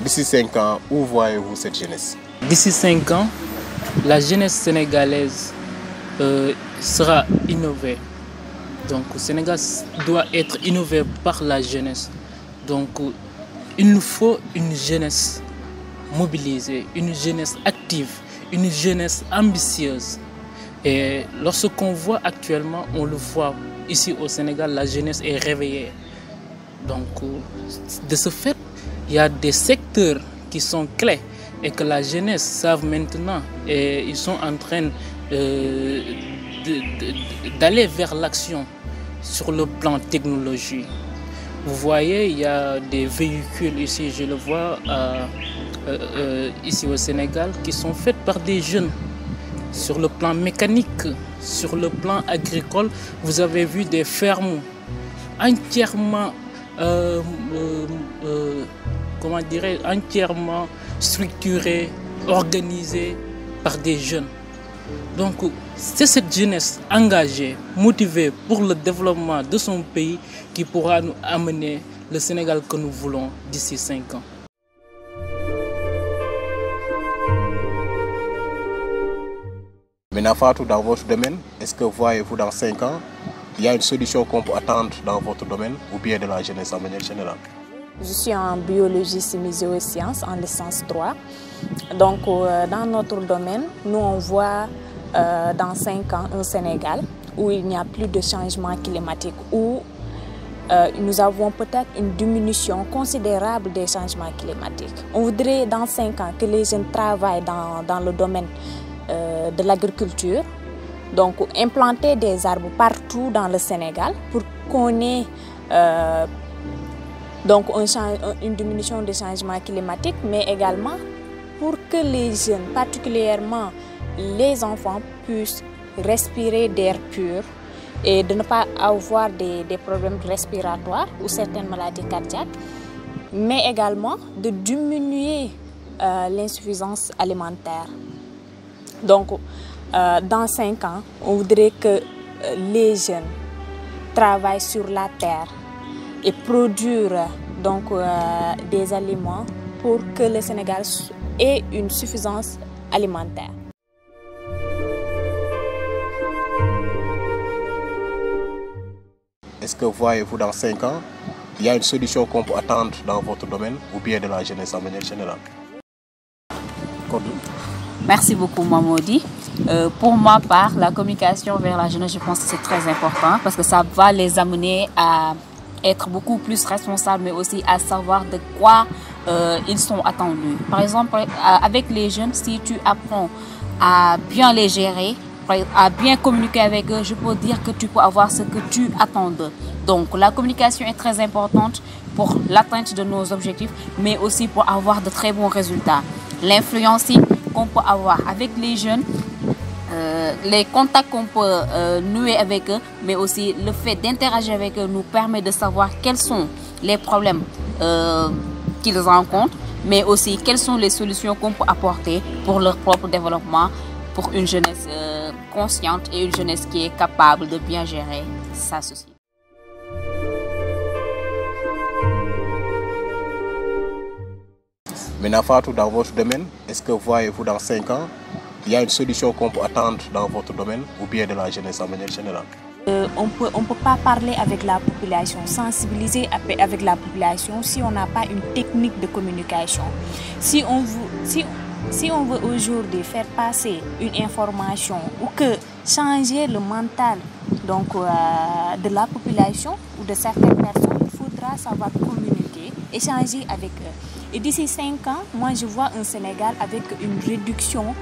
D'ici 5 ans, où voyez-vous cette jeunesse? D'ici 5 ans, la jeunesse sénégalaise sera innovée. Donc le Sénégal doit être innové par la jeunesse. Donc il nous faut une jeunesse mobilisée, une jeunesse active, une jeunesse ambitieuse. Et lorsqu'on voit actuellement, on le voit ici au Sénégal, la jeunesse est réveillée. Donc de ce fait, il y a des secteurs qui sont clés et que la jeunesse savent maintenant et ils sont en train d'aller vers l'action sur le plan technologie. Vous voyez, il y a des véhicules ici, je le vois ici au Sénégal, qui sont faits par des jeunes. Sur le plan mécanique, sur le plan agricole, vous avez vu des fermes entièrement entièrement structuré, organisé par des jeunes. Donc c'est cette jeunesse engagée, motivée pour le développement de son pays qui pourra nous amener le Sénégal que nous voulons d'ici 5 ans. Maintenant, Fatou, dans votre domaine, est-ce que voyez-vous dans 5 ans, il y a une solution qu'on peut attendre dans votre domaine ou bien de la jeunesse en manière générale? Je suis en biologie, chimie et sciences, en licence 3. Donc, dans notre domaine, nous, on voit dans 5 ans un Sénégal où il n'y a plus de changement climatique, où nous avons peut-être une diminution considérable des changements climatiques. On voudrait dans 5 ans que les jeunes travaillent dans le domaine de l'agriculture, donc implanter des arbres partout dans le Sénégal pour qu'on ait donc une diminution des changements climatiques, mais également pour que les jeunes, particulièrement les enfants, puissent respirer d'air pur et de ne pas avoir des problèmes respiratoires ou certaines maladies cardiaques, mais également de diminuer l'insuffisance alimentaire. Donc, dans 5 ans, on voudrait que les jeunes travaillent sur la terre et produire donc, des aliments pour que le Sénégal ait une suffisance alimentaire. Est-ce que voyez-vous dans 5 ans, il y a une solution qu'on peut attendre dans votre domaine ou bien de la jeunesse en manière générale? Merci beaucoup, Mamodi. Pour ma part, la communication vers la jeunesse, je pense que c'est très important parce que ça va les amener à être beaucoup plus responsables, mais aussi à savoir de quoi ils sont attendus. Par exemple, avec les jeunes, si tu apprends à bien les gérer, à bien communiquer avec eux, je peux dire que tu peux avoir ce que tu attends d'eux. Donc, la communication est très importante pour l'atteinte de nos objectifs, mais aussi pour avoir de très bons résultats. L'influence qu'on peut avoir avec les jeunes, les contacts qu'on peut nouer avec eux, mais aussi le fait d'interagir avec eux nous permet de savoir quels sont les problèmes qu'ils rencontrent, mais aussi quelles sont les solutions qu'on peut apporter pour leur propre développement, pour une jeunesse consciente et une jeunesse qui est capable de bien gérer sa société. Maintenant, Fatou, dans votre domaine, est-ce que voyez-vous dans 5 ans, il y a une solution qu'on peut attendre dans votre domaine ou bien de la jeunesse en manière générale? On peut pas parler avec la population, sensibiliser avec la population si on n'a pas une technique de communication. Si on veut aujourd'hui faire passer une information ou que changer le mental donc, de la population ou de certaines personnes, il faudra savoir communiquer, échanger avec eux. Et d'ici 5 ans, moi je vois un Sénégal avec une réduction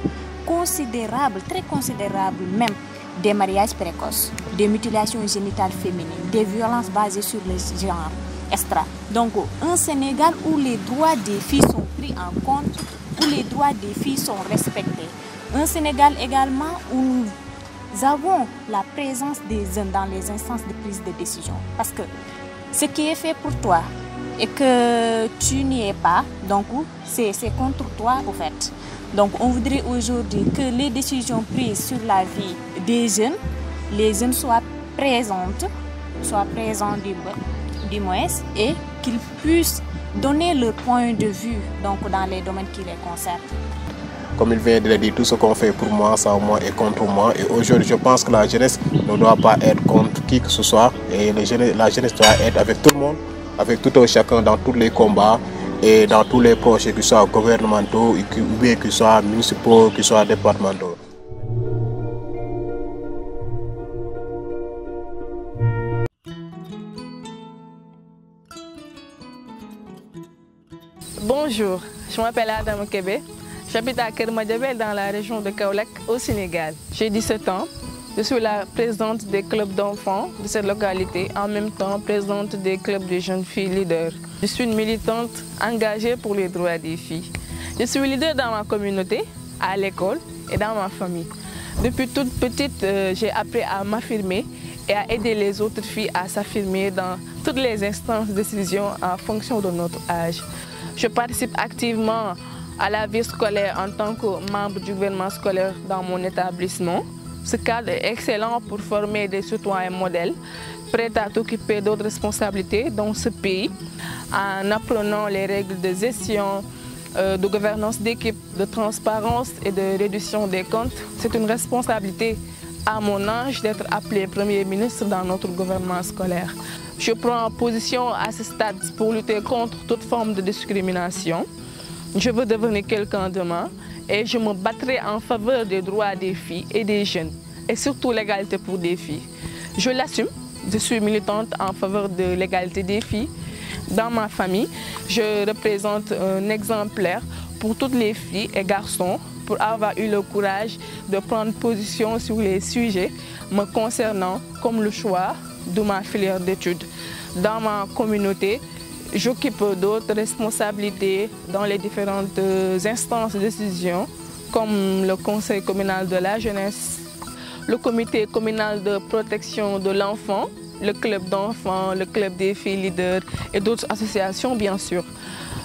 considérable, très considérable même, des mariages précoces, des mutilations génitales féminines, des violences basées sur le genre, etc. Donc un Sénégal où les droits des filles sont pris en compte, où les droits des filles sont respectés. Un Sénégal également où nous avons la présence des jeunes dans les instances de prise de décision. Parce que ce qui est fait pour toi et que tu n'y es pas, donc c'est contre toi au fait. Donc on voudrait aujourd'hui que les décisions prises sur la vie des jeunes, les jeunes soient présents du moins, et qu'ils puissent donner leur point de vue donc, dans les domaines qui les concernent. Comme il vient de le dire, tout ce qu'on fait pour moi, sans moi et contre moi. Et aujourd'hui, je pense que la jeunesse ne doit pas être contre qui que ce soit. Et la jeunesse doit être avec tout le monde, avec tout un chacun dans tous les combats et dans tous les projets, qu'ils soient gouvernementaux, ou bien qu'ils soient municipaux, qu'ils soient départementaux. Bonjour, je m'appelle Adam Kébé. J'habite à Kermadjabel dans la région de Kaolack au Sénégal. J'ai 17 ans. Je suis la présidente des clubs d'enfants de cette localité, en même temps présidente des clubs de jeunes filles leaders. Je suis une militante engagée pour les droits des filles. Je suis leader dans ma communauté, à l'école et dans ma famille. Depuis toute petite, j'ai appris à m'affirmer et à aider les autres filles à s'affirmer dans toutes les instances de décision en fonction de notre âge. Je participe activement à la vie scolaire en tant que membre du gouvernement scolaire dans mon établissement. Ce cadre est excellent pour former des citoyens modèles, prêts à s'occuper d'autres responsabilités dans ce pays, en apprenant les règles de gestion, de gouvernance d'équipe, de transparence et de réduction des comptes. C'est une responsabilité à mon âge d'être appelé Premier ministre dans notre gouvernement scolaire. Je prends position à ce stade pour lutter contre toute forme de discrimination. Je veux devenir quelqu'un demain et je me battrai en faveur des droits des filles et des jeunes et surtout l'égalité pour des filles. Je l'assume, je suis militante en faveur de l'égalité des filles. Dans ma famille, je représente un exemplaire pour toutes les filles et garçons pour avoir eu le courage de prendre position sur les sujets me concernant comme le choix de ma filière d'études. Dans ma communauté, j'occupe d'autres responsabilités dans les différentes instances de décision, comme le Conseil communal de la jeunesse, le Comité communal de protection de l'enfant, le club d'enfants, le club des filles leaders et d'autres associations, bien sûr.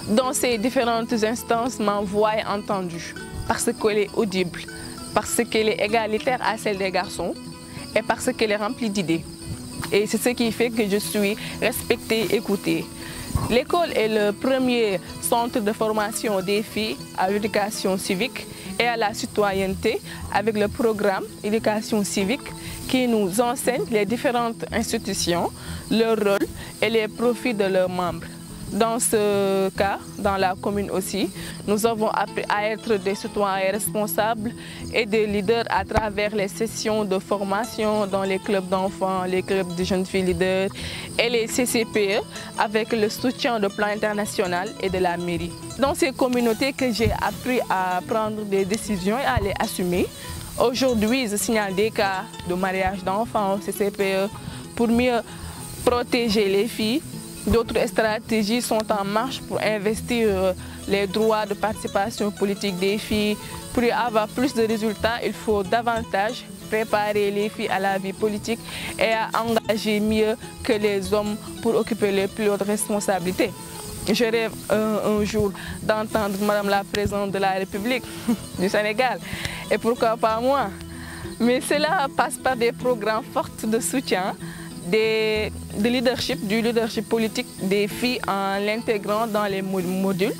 Dans ces différentes instances, ma voix est entendue parce qu'elle est audible, parce qu'elle est égalitaire à celle des garçons et parce qu'elle est remplie d'idées. Et c'est ce qui fait que je suis respectée, écoutée. L'école est le premier centre de formation des filles à l'éducation civique et à la citoyenneté avec le programme éducation civique qui nous enseigne les différentes institutions, leur rôle et les profits de leurs membres. Dans ce cas, dans la commune aussi, nous avons appris à être des citoyens responsables et des leaders à travers les sessions de formation dans les clubs d'enfants, les clubs de jeunes filles leaders et les CCPE avec le soutien du plan international et de la mairie. Dans ces communautés que j'ai appris à prendre des décisions et à les assumer, aujourd'hui je signale des cas de mariage d'enfants au CCPE pour mieux protéger les filles. D'autres stratégies sont en marche pour investir les droits de participation politique des filles. Pour y avoir plus de résultats, il faut davantage préparer les filles à la vie politique et à engager mieux que les hommes pour occuper les plus hautes responsabilités. Je rêve un jour d'entendre Madame la Présidente de la République du Sénégal, et pourquoi pas moi. Mais cela passe par des programmes forts de soutien, du leadership politique des filles en l'intégrant dans les modules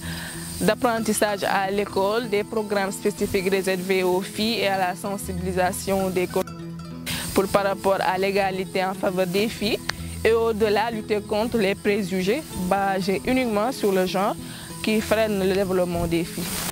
d'apprentissage à l'école, des programmes spécifiques réservés aux filles et à la sensibilisation des communautés par rapport à l'égalité en faveur des filles et au-delà lutter contre les préjugés basés uniquement sur le genre qui freinent le développement des filles.